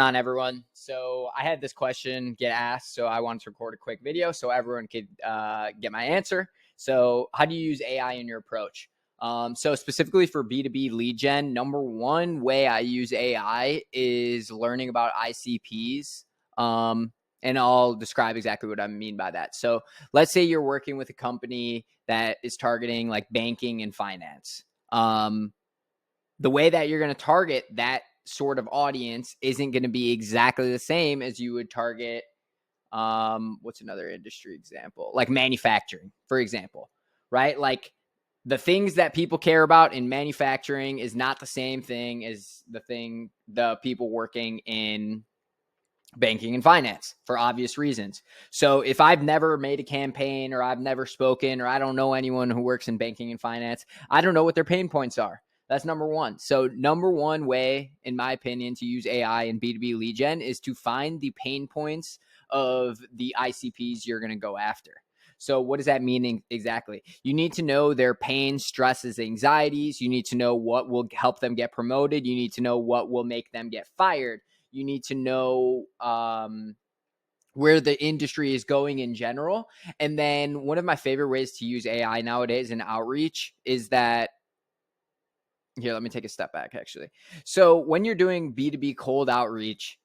On everyone. So I had this question get asked, so I wanted to record a quick video so everyone could get my answer. So how do you use AI in your approach? So specifically for B2B lead gen, number one way I use AI is learning about ICPs. And I'll describe exactly what I mean by that. So let's say you're working with a company that is targeting like banking and finance. The way that you're going to target that sort of audience isn't going to be exactly the same as you would target what's another industry example, like manufacturing, for example, right? Like the things that people care about in manufacturing is not the same thing as the people working in banking and finance, for obvious reasons. So if I've never made a campaign, or I've never spoken, or I don't know anyone who works in banking and finance, I don't know what their pain points are. That's number one. So number one way, in my opinion, to use AI in B2B lead gen is to find the pain points of the ICPs you're going to go after. So what does that mean exactly? You need to know their pain, stresses, anxieties. You need to know what will help them get promoted. You need to know what will make them get fired. You need to know where the industry is going in general. And then one of my favorite ways to use AI nowadays in outreach is that, here, let me take a step back, actually. So when you're doing B2B cold outreach,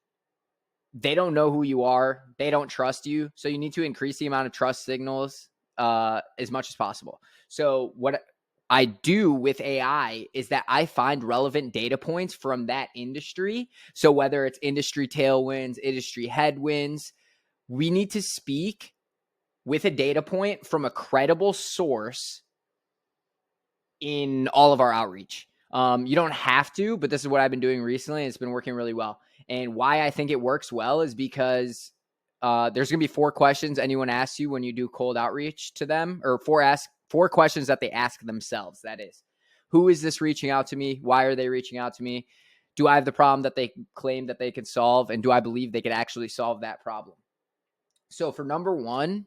they don't know who you are. They don't trust you. So you need to increase the amount of trust signals as much as possible. So what I do with AI is that I find relevant data points from that industry. So whether it's industry tailwinds, industry headwinds, we need to speak with a data point from a credible source in all of our outreach. You don't have to, but this is what I've been doing recently. It's been working really well. And why I think it works well is because there's going to be 4 questions anyone asks you when you do cold outreach to them, or 4 questions that they ask themselves. That is, who is this reaching out to me? Why are they reaching out to me? Do I have the problem that they claim that they could solve? And do I believe they could actually solve that problem? So for number one,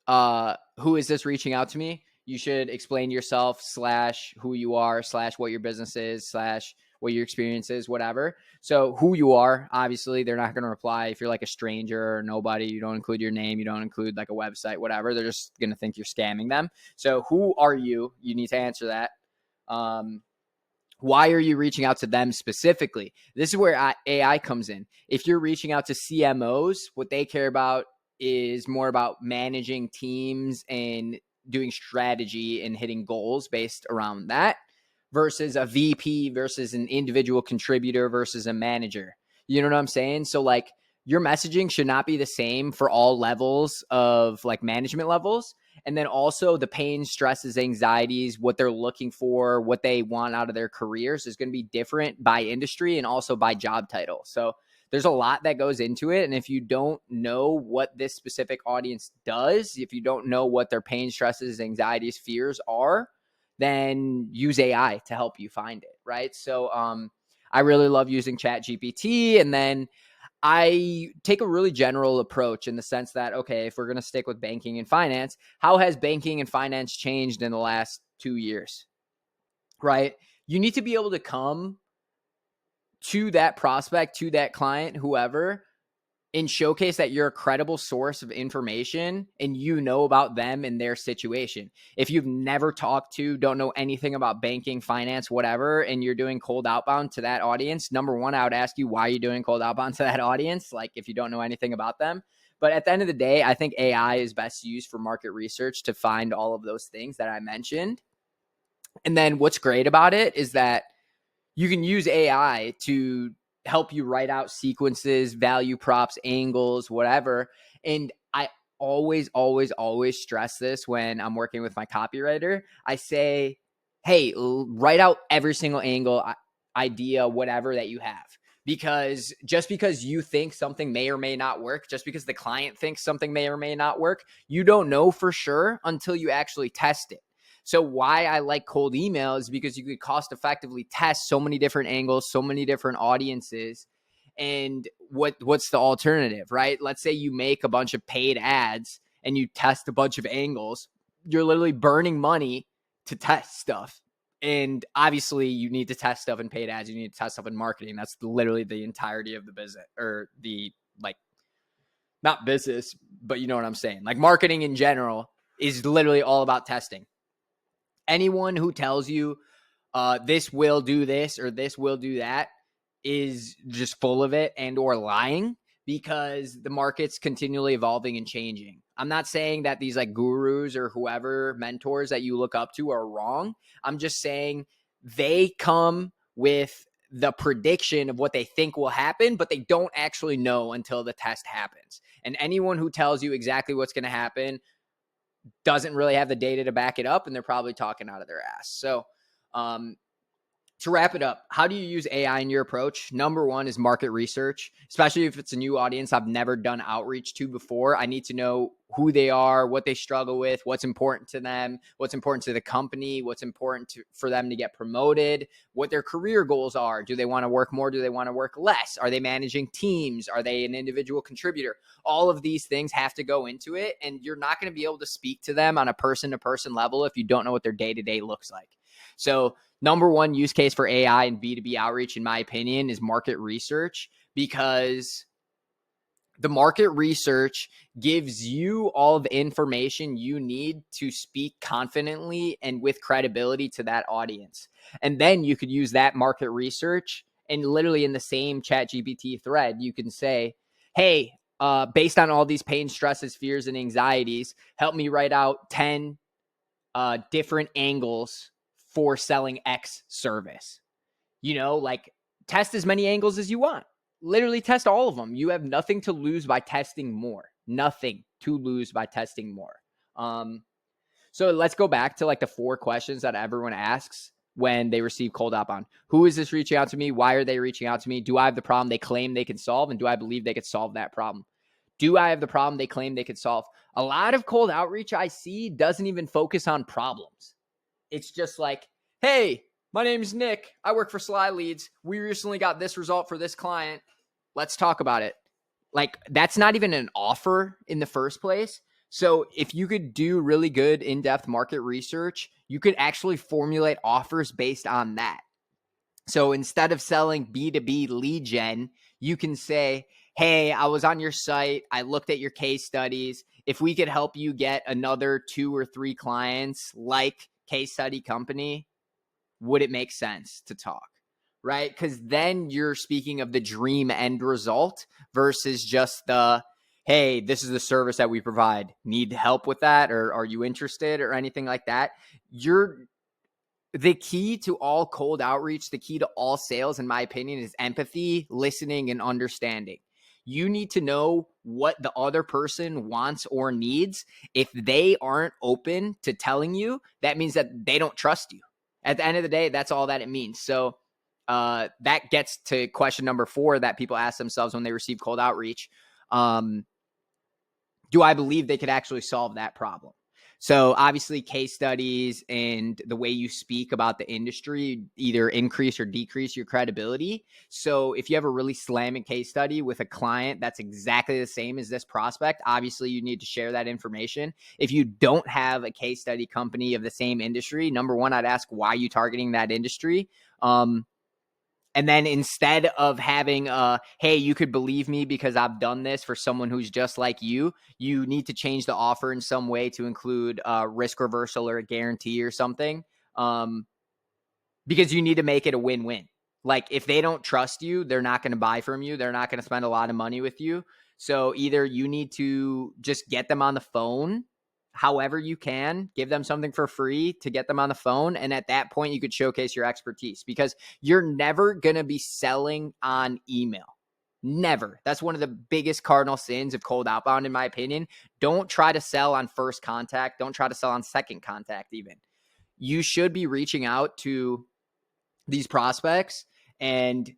who is this reaching out to me? You should explain yourself / who you are / what your business is / what your experience is, whatever. So who you are, obviously they're not going to reply if you're like a stranger or nobody. You don't include your name. You don't include like a website, whatever. They're just going to think you're scamming them. So who are you? You need to answer that. Why are you reaching out to them specifically? This is where AI comes in. If you're reaching out to CMOs, what they care about is more about managing teams and doing strategy and hitting goals based around that, versus a VP versus an individual contributor versus a manager. You know what I'm saying? So like your messaging should not be the same for all levels of like management levels. And then also the pain, stresses, anxieties, what they're looking for, what they want out of their careers is going to be different by industry and also by job title. So there's a lot that goes into it. And if you don't know what this specific audience does, if you don't know what their pain, stresses, anxieties, fears are, then use AI to help you find it, right? So I really love using ChatGPT. And then I take a really general approach in the sense that, okay, if we're going to stick with banking and finance, how has banking and finance changed in the last 2 years, right? You need to be able to come to that prospect, to that client, whoever, and showcase that you're a credible source of information and you know about them and their situation. If you've never talked to, don't know anything about banking, finance, whatever, and you're doing cold outbound to that audience, number one, I would ask you, why are you doing cold outbound to that audience? Like if you don't know anything about them. But at the end of the day, I think AI is best used for market research to find all of those things that I mentioned. And then what's great about it is that you can use AI to help you write out sequences, value props, angles, whatever. And I always stress this when I'm working with my copywriter. I say, hey, write out every single angle, idea, whatever that you have. Because just because you think something may or may not work, just because the client thinks something may or may not work, you don't know for sure until you actually test it. So why I like cold email is because you could cost effectively test so many different angles, so many different audiences. And what's the alternative, right? Let's say you make a bunch of paid ads and you test a bunch of angles. You're literally burning money to test stuff. And obviously you need to test stuff in paid ads. You need to test stuff in marketing. That's literally the entirety of the business, or the, like, not business, but you know what I'm saying? Like, marketing in general is literally all about testing. Anyone who tells you this will do this or this will do that is just full of it and or lying, because the market's continually evolving and changing. I'm not saying that these like gurus or whoever mentors that you look up to are wrong. I'm just saying they come with the prediction of what they think will happen, but they don't actually know until the test happens. And anyone who tells you exactly what's going to happen doesn't really have the data to back it up, and they're probably talking out of their ass. So, to wrap it up, how do you use AI in your approach? Number one is market research, especially if it's a new audience I've never done outreach to before. I need to know who they are, what they struggle with, what's important to them, what's important to the company, what's important for them to get promoted, what their career goals are. Do they want to work more? Do they want to work less? Are they managing teams? Are they an individual contributor? All of these things have to go into it, and you're not going to be able to speak to them on a person-to-person level if you don't know what their day-to-day looks like. So number one use case for AI and B2B outreach, in my opinion, is market research, because the market research gives you all the information you need to speak confidently and with credibility to that audience. And then you could use that market research, and literally in the same ChatGPT thread, you can say, hey, based on all these pain, stresses, fears, and anxieties, help me write out 10 different angles for selling X service. You know, like, test as many angles as you want. Literally test all of them. You have nothing to lose by testing more. Nothing to lose by testing more. So let's go back to like the 4 questions that everyone asks when they receive cold outbound. Who is this reaching out to me? Why are they reaching out to me? Do I have the problem they claim they can solve? And do I believe they could solve that problem? Do I have the problem they claim they could solve? A lot of cold outreach I see doesn't even focus on problems. It's just like, hey, my name's Nick. I work for Sly Leads. We recently got this result for this client. Let's talk about it. Like, that's not even an offer in the first place. So if you could do really good in-depth market research, you could actually formulate offers based on that. So instead of selling B2B lead gen, you can say, hey, I was on your site. I looked at your case studies. If we could help you get another 2 or 3 clients like case study company, would it make sense to talk? Right? Because then you're speaking of the dream end result versus just the, hey, this is the service that we provide. Need help with that? Or are you interested or anything like that? The key to all cold outreach, the key to all sales, in my opinion, is empathy, listening, and understanding. You need to know what the other person wants or needs. If they aren't open to telling you, that means that they don't trust you. At the end of the day, that's all that it means. So that gets to question number 4 that people ask themselves when they receive cold outreach. Do I believe they could actually solve that problem? So obviously case studies and the way you speak about the industry either increase or decrease your credibility. So if you have a really slamming case study with a client that's exactly the same as this prospect, obviously you need to share that information. If you don't have a case study company of the same industry, number one, I'd ask, why are you targeting that industry? And then instead of having, hey, you could believe me because I've done this for someone who's just like you need to change the offer in some way to include risk reversal or a guarantee or something, because you need to make it a win-win. Like, if they don't trust you, they're not going to buy from you. They're not going to spend a lot of money with you. So either you need to just get them on the phone however you can, give them something for free to get them on the phone. And at that point, you could showcase your expertise, because you're never going to be selling on email. Never. That's one of the biggest cardinal sins of cold outbound, in my opinion. Don't try to sell on first contact. Don't try to sell on second contact even. You should be reaching out to these prospects, and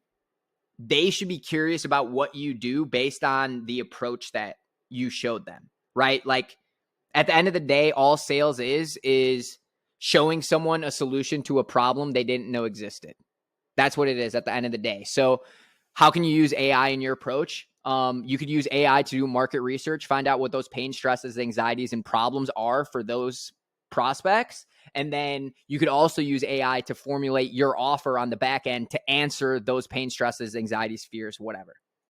they should be curious about what you do based on the approach that you showed them, right? Like, at the end of the day, all sales is showing someone a solution to a problem they didn't know existed. That's what it is at the end of the day. So how can you use AI in your approach? You could use AI to do market research, find out what those pain, stresses, anxieties, and problems are for those prospects. And then you could also use AI to formulate your offer on the back end to answer those pain, stresses, anxieties, fears, whatever.